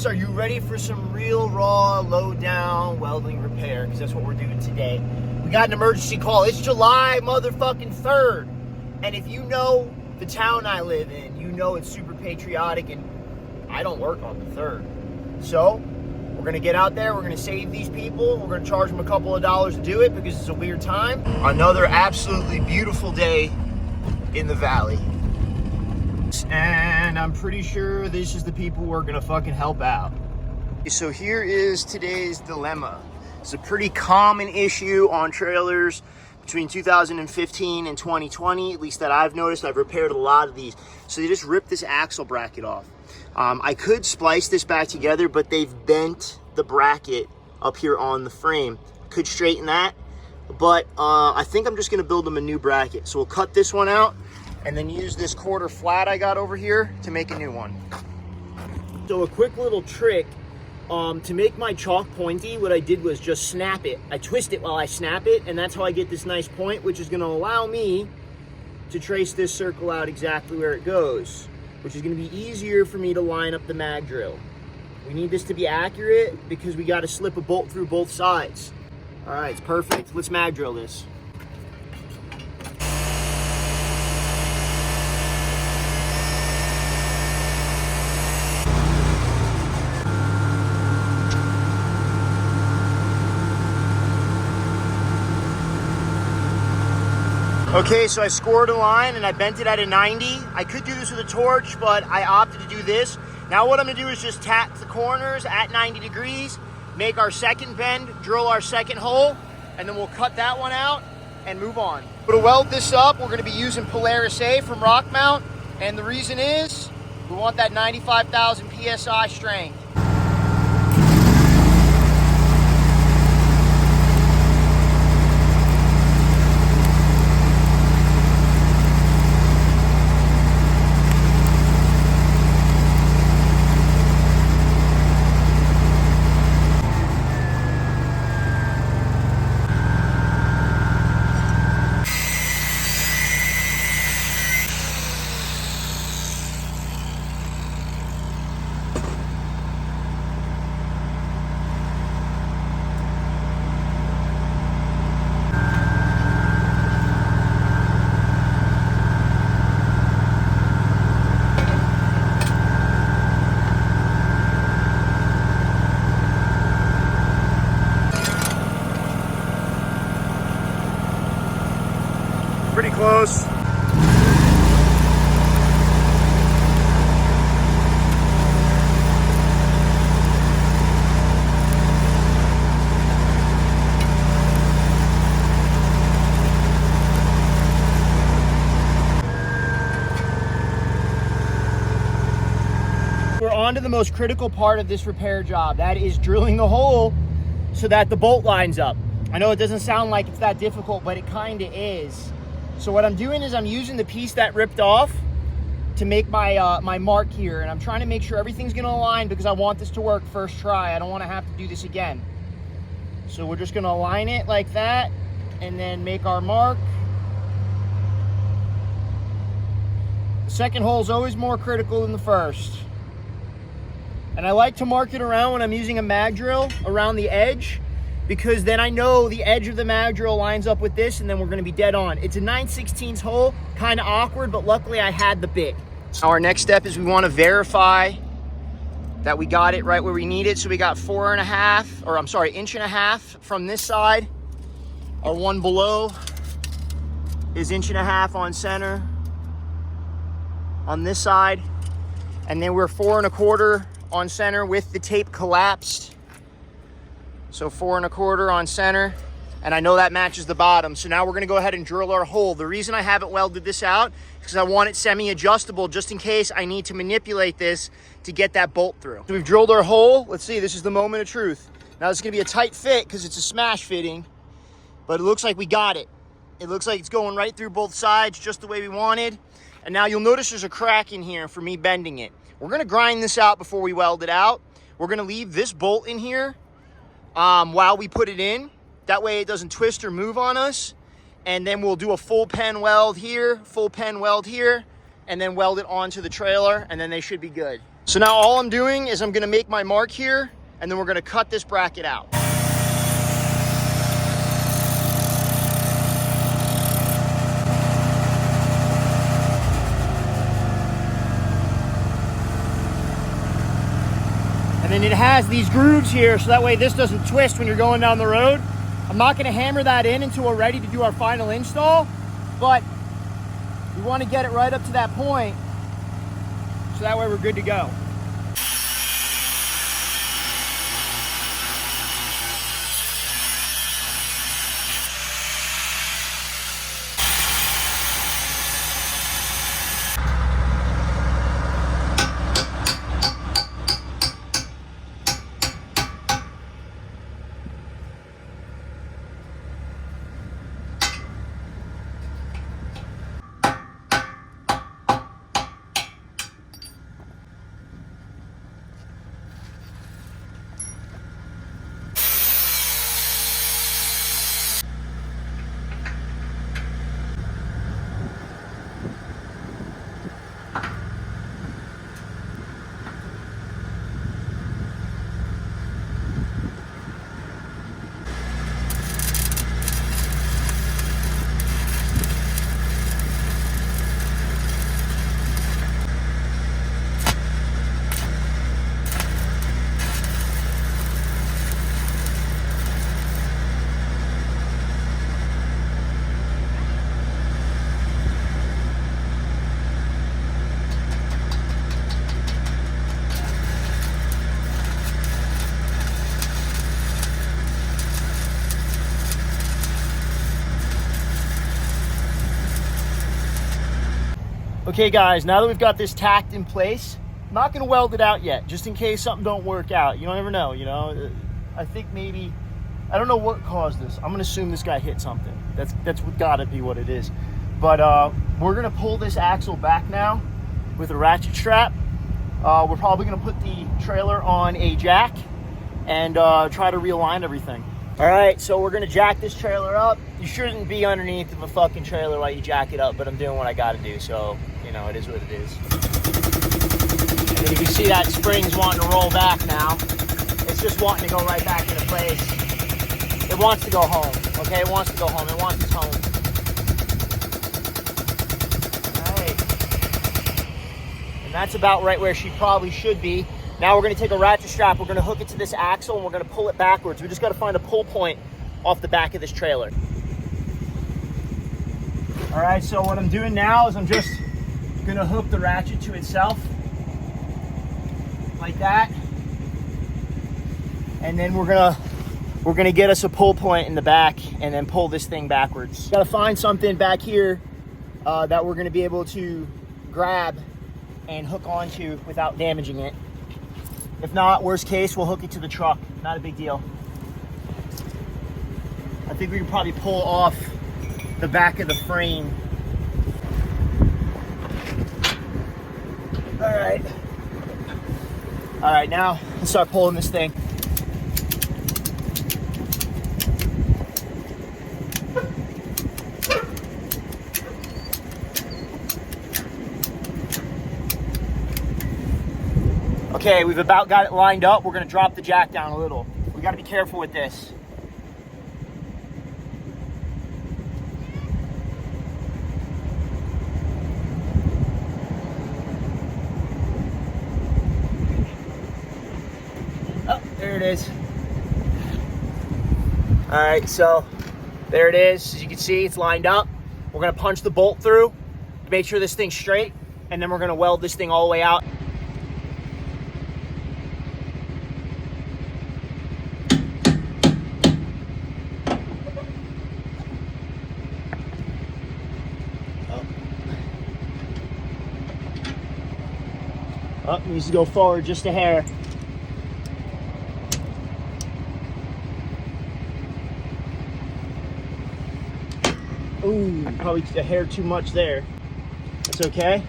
Are you ready for some real raw, low down welding repair? Because that's what we're doing today. We got an emergency call. It's July motherfucking 3rd. And if you know the town I live in, you know it's super patriotic and I don't work on the 3rd. So we're gonna get out there, we're gonna save these people, we're gonna charge them a couple of dollars to do it because it's a weird time. Another absolutely beautiful day in the valley. And I'm pretty sure this is the people who are gonna fucking help out. So here is today's dilemma. It's a pretty common issue on trailers between 2015 and 2020, at least that I've noticed. I've repaired a lot of these. So they just ripped this axle bracket off. I could splice this back together, but they've bent the bracket up here on the frame. Could straighten that, but I think I'm just gonna build them a new bracket. So we'll cut this one out and then use this quarter flat I got over here to make a new one. So a quick little trick, to make my chalk pointy, what I did was just snap it. I twist it while I snap it, and that's how I get this nice point, which is gonna allow me to trace this circle out exactly where it goes, which is gonna be easier for me to line up the mag drill. We need this to be accurate because we gotta slip a bolt through both sides. All right, it's perfect. Let's mag drill this. Okay, so I scored a line and I bent it at a 90. I could do this with a torch, but I opted to do this. Now what I'm gonna do is just tap the corners at 90 degrees, make our second bend, drill our second hole, and then we'll cut that one out and move on. To weld this up, we're gonna be using Polaris A from Rockmount, and the reason is we want that 95,000 PSI strength. Pretty close. We're on to the most critical part of this repair job. That is drilling the hole so that the bolt lines up. I know it doesn't sound like it's that difficult, but it kind of is. So what I'm doing is I'm using the piece that ripped off to make my my mark here, and I'm trying to make sure everything's gonna align because I want this to work first try. I don't want to have to do this again. So we're just gonna align it like that and then make our mark. The second hole is always more critical than the first. And I like to mark it around when I'm using a mag drill around the edge, because then I know the edge of the mag drill lines up with this, and then we're gonna be dead on. It's a 9/16 hole, kind of awkward, but luckily I had the bit. So our next step is we wanna verify that we got it right where we need it. So we got 1.5 from this side. Our one below is 1.5 on center on this side. And then we're 4.25 on center with the tape collapsed. So 4.25 on center, and I know that matches the bottom. So now we're gonna go ahead and drill our hole. The reason I haven't welded this out is because I want it semi-adjustable just in case I need to manipulate this to get that bolt through. So we've drilled our hole. Let's see, this is the moment of truth. Now it's gonna be a tight fit because it's a smash fitting, but it looks like we got it. It looks like it's going right through both sides just the way we wanted. And now you'll notice there's a crack in here for me bending it. We're gonna grind this out before we weld it out. We're gonna leave this bolt in here while we put it in. That way it doesn't twist or move on us. And then we'll do a full pen weld here, full pen weld here, and then weld it onto the trailer, and then they should be good. So now all I'm doing is I'm gonna make my mark here, and then we're gonna cut this bracket out. And then it has these grooves here, so that way this doesn't twist when you're going down the road. I'm not gonna hammer that in until we're ready to do our final install, but we wanna get it right up to that point, so that way we're good to go. Okay guys, now that we've got this tacked in place, I'm not gonna weld it out yet, just in case something don't work out. You don't ever know, you know? I think maybe, I don't know what caused this. I'm gonna assume this guy hit something. That's gotta be what it is. But we're gonna pull this axle back now with a ratchet strap. We're probably gonna put the trailer on a jack and try to realign everything. All right, so we're gonna jack this trailer up. You shouldn't be underneath of a fucking trailer while you jack it up, but I'm doing what I gotta do, so, you know, it is what it is. And then you can see that spring's wanting to roll back now. It's just wanting to go right back into place. It wants to go home, okay? It wants to go home. It wants its home. All right. And that's about right where she probably should be. Now we're gonna take a ratchet strap, we're gonna hook it to this axle, and we're gonna pull it backwards. We just gotta find a pull point off the back of this trailer. All right, so what I'm doing now is I'm just gonna hook the ratchet to itself, like that. And then we're gonna get us a pull point in the back and then pull this thing backwards. Gotta find something back here that we're gonna be able to grab and hook onto without damaging it. If not, worst case, we'll hook it to the truck. Not a big deal. I think we can probably pull off the back of the frame. All right. All right, now let's start pulling this thing. Okay, we've about got it lined up. We're gonna drop the jack down a little. We gotta be careful with this. Oh, there it is. All right, so there it is. As you can see, it's lined up. We're gonna punch the bolt through to make sure this thing's straight, and then we're gonna weld this thing all the way out. Oh, needs to go forward just a hair. Ooh, probably a hair too much there. That's okay.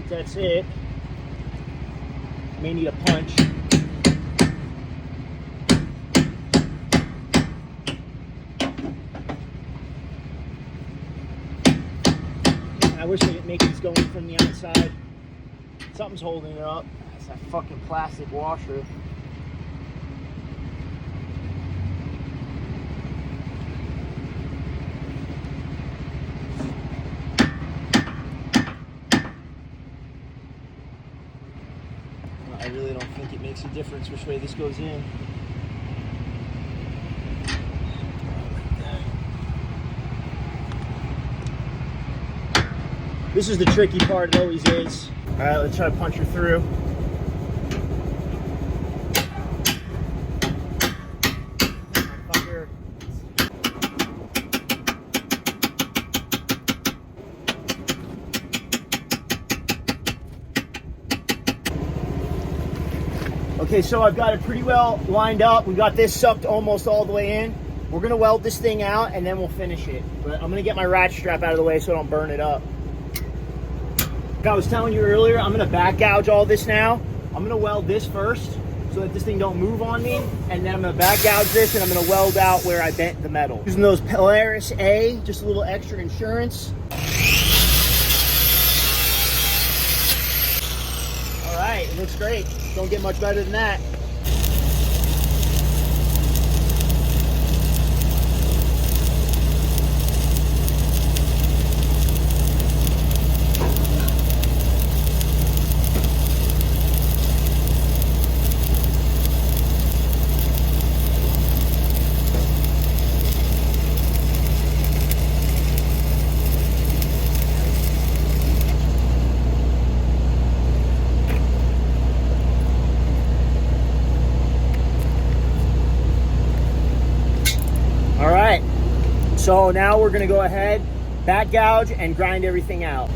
That's it. May need a punch. I wish I could make these going from the outside. Something's holding it up. It's that fucking plastic washer. I really don't think it makes a difference which way this goes in. This is the tricky part, it always is. All right, let's try to punch her through. Okay, so I've got it pretty well lined up. We got this sucked almost all the way in. We're gonna weld this thing out and then we'll finish it. But I'm gonna get my ratchet strap out of the way so I don't burn it up. Like I was telling you earlier, I'm gonna back gouge all this now. I'm gonna weld this first so that this thing don't move on me. And then I'm gonna back gouge this and I'm gonna weld out where I bent the metal. Using those Polaris A, just a little extra insurance. All right, it looks great. Don't get much better than that. So now we're gonna go ahead, back gouge, and grind everything out.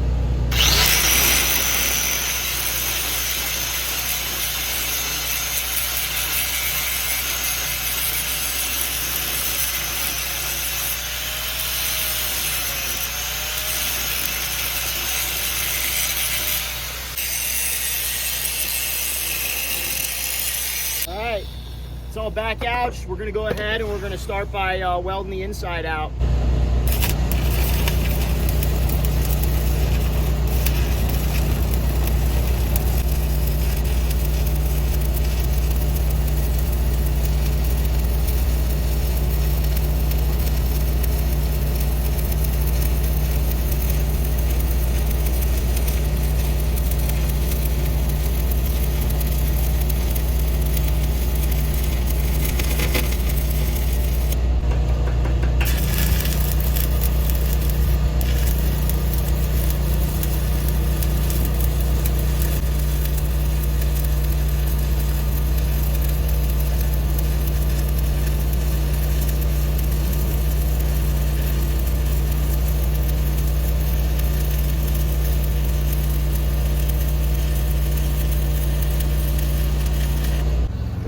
All right, it's all back gouged. We're gonna go ahead and we're gonna start by welding the inside out.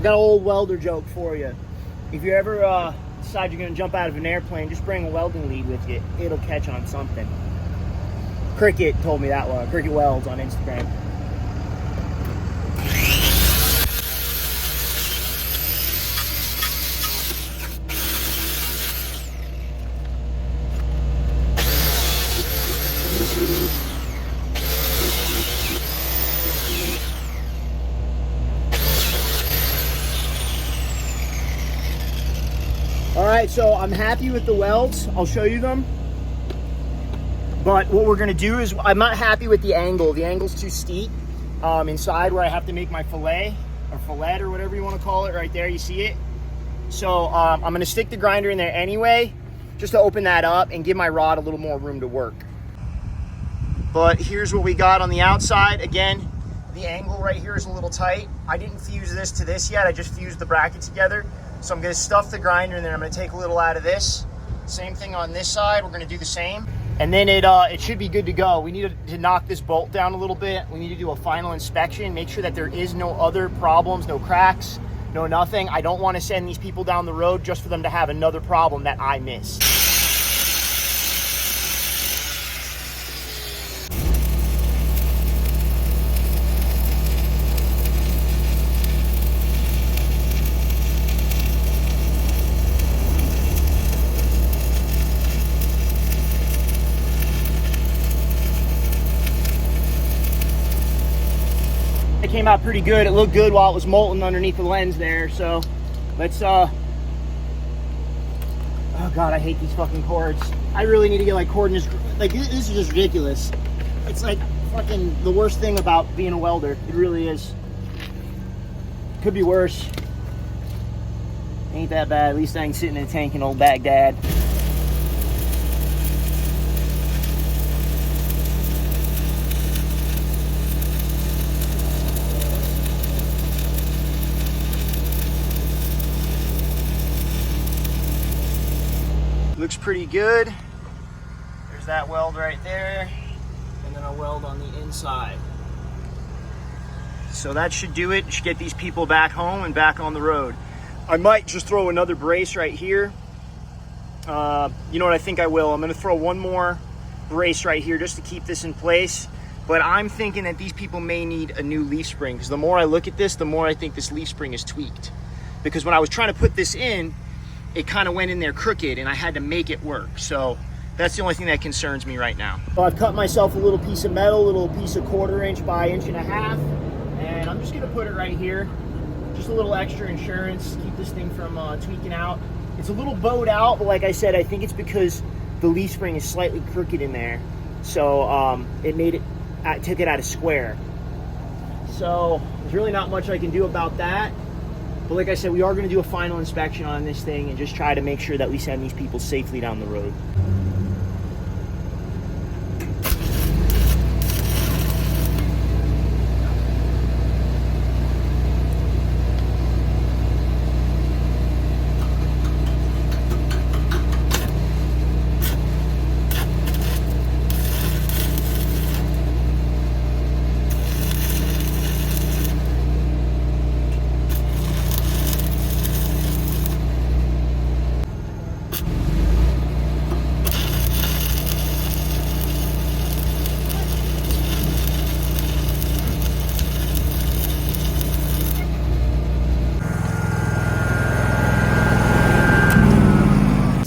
Got an old welder joke for you. If you ever decide you're going to jump out of an airplane, just bring a welding lead with you. It'll catch on something. Cricket told me that one. Cricket Welds on Instagram. All right, so I'm happy with the welds. I'll show you them. But what we're gonna do is, I'm not happy with the angle. The angle's too steep inside where I have to make my fillet or whatever you wanna call it right there, you see it? So I'm gonna stick the grinder in there anyway, just to open that up and give my rod a little more room to work. But here's what we got on the outside. Again, the angle right here is a little tight. I didn't fuse this to this yet, I just fused the bracket together. So I'm gonna stuff the grinder in there. I'm gonna take a little out of this. Same thing on this side, we're gonna do the same. And then it should be good to go. We need to knock this bolt down a little bit. We need to do a final inspection, make sure that there is no other problems, no cracks, no nothing. I don't wanna send these people down the road just for them to have another problem that I missed. came out pretty good. It looked good while it was molten underneath the lens there. So let's, oh God, I hate these fucking cords. I really need to get like cord in this, like this is just ridiculous. It's like fucking the worst thing about being a welder. It really is. Could be worse. Ain't that bad. At least I ain't sitting in a tank in old Baghdad. Looks pretty good. There's that weld right there. And then I'll weld on the inside. So that should do it. Should get these people back home and back on the road. I might just throw another brace right here. You know what I think I will? I'm gonna throw one more brace right here just to keep this in place. But I'm thinking that these people may need a new leaf spring, because the more I look at this, the more I think this leaf spring is tweaked. Because when I was trying to put this in, it kind of went in there crooked and I had to make it work. So that's the only thing that concerns me right now. So I've cut myself a little piece of metal, a little piece of 1/4 inch by 1.5 inches, and I'm just gonna put it right here. Just a little extra insurance, keep this thing from tweaking out. It's a little bowed out, but like I said, I think it's because the leaf spring is slightly crooked in there. So it made it, took it out of square. So there's really not much I can do about that. But like I said, we are going to do a final inspection on this thing and just try to make sure that we send these people safely down the road.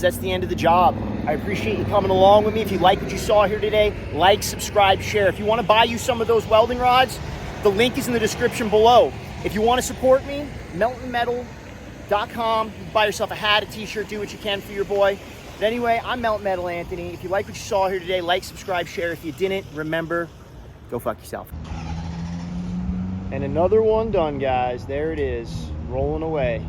That's the end of the job. I appreciate you coming along with me. If you like what you saw here today, like, subscribe, share. If you want to buy you some of those welding rods, the link is in the description below. If you want to support me, meltonmetal.com. Buy yourself a hat, a t-shirt, do what you can for your boy. But anyway, I'm Melton Metal Anthony. If you like what you saw here today, like, subscribe, share. If you didn't, remember, go fuck yourself. And another one done, guys. There it is, rolling away.